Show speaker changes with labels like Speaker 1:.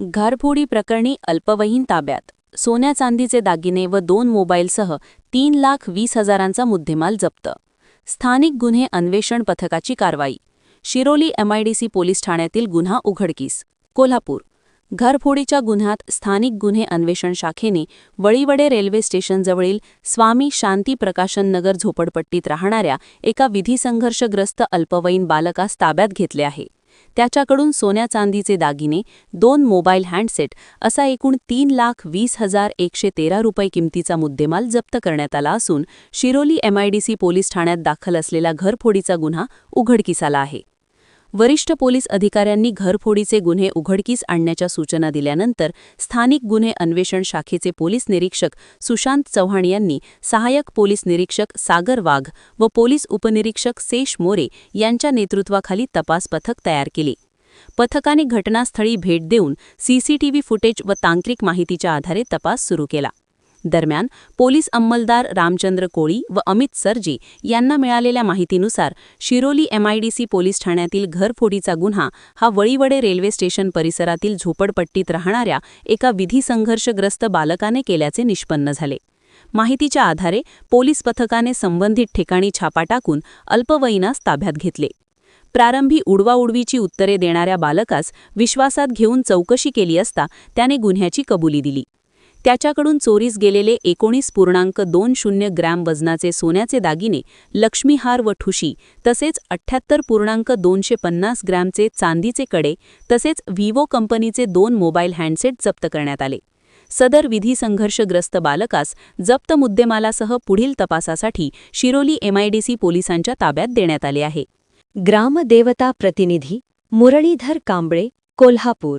Speaker 1: घरफोडी प्रकरणी अल्पवयीन ताब्यात. सोन्या चांदीचे दागिने व 2 मोबाईलसह 3,20,000चा मुद्देमाल जप्त. स्थानिक गुन्हे अन्वेषण पथकाची कारवाई. शिरोली MIDC पोलीस ठाण्यातील गुन्हा उघडकीस. कोल्हापूर. घरफोडीच्या गुन्ह्यात स्थानिक गुन्हे अन्वेषण शाखेने वळीवडे रेल्वे स्टेशनजवळील स्वामी शांती प्रकाशन नगर झोपडपट्टीत राहणाऱ्या एका विधिसंघर्षग्रस्त अल्पवयीन बालकास ताब्यात घेतले आहे. त्याच्याकडून सोन्या चांदीचे दागिने, 2 मोबाईल हँडसेट असा एकूण 3,20,113 रुपये किमतीचा मुद्देमाल जप्त करण्यात आला असून शिरोली MIDC पोलीस ठाण्यात दाखल असलेला घरफोडीचा गुन्हा उघडकीस आला आहे. वरिष्ठ पोलीस अधिकाऱ्यांनी घरफोडीचे गुन्हे उघडकीस आणण्याच्या सूचना दिल्यानंतर स्थानिक गुन्हे अन्वेषण शाखेचे पोलीस निरीक्षक सुशांत चव्हाण यांनी सहाय्यक पोलीस निरीक्षक सागर वाघ व पोलीस उपनिरीक्षक सेश मोरे यांच्या नेतृत्वाखाली तपास पथक तयार केले. पथकाने घटनास्थळी भेट देऊन CCTV फुटेज व तांत्रिक माहितीच्या आधारे तपास सुरू केला. दरम्यान पोलीस अंमलदार रामचंद्र कोळी व अमित सरजी यांना मिळालेल्या माहितीनुसार शिरोली MIDC पोलीस ठाण्यातील घरफोडीचा गुन्हा हा वळीवडे रेल्वे स्टेशन परिसरातील झोपडपट्टीत राहणाऱ्या एका विधिसंघर्षग्रस्त बालकाने केल्याचे निष्पन्न झाले. माहितीच्या आधारे पोलीस पथकाने संबंधित ठिकाणी छापा टाकून अल्पवयीनास ताब्यात घेतले. प्रारंभी उडवाउडवीची उत्तरे देणाऱ्या बालकास विश्वासात घेऊन चौकशी केली असता त्याने गुन्ह्याची कबुली दिली. त्याच्याकडून चोरीस गेलेले 19.20 ग्रॅम वजनाचे सोन्याचे दागिने, लक्ष्मीहार व ठुशी तसेच 78.250 ग्रॅमचे चांदीचे कडे तसेच विवो कंपनीचे 2 मोबाईल हँडसेट जप्त करण्यात आले. सदर विधिसंघर्षग्रस्त बालकास जप्त मुद्देमालासह पुढील तपासासाठी शिरोली MIDC पोलिसांच्या ताब्यात देण्यात आले आहे.
Speaker 2: ग्रामदेवता प्रतिनिधी मुरलीधर कांबळे, कोल्हापूर.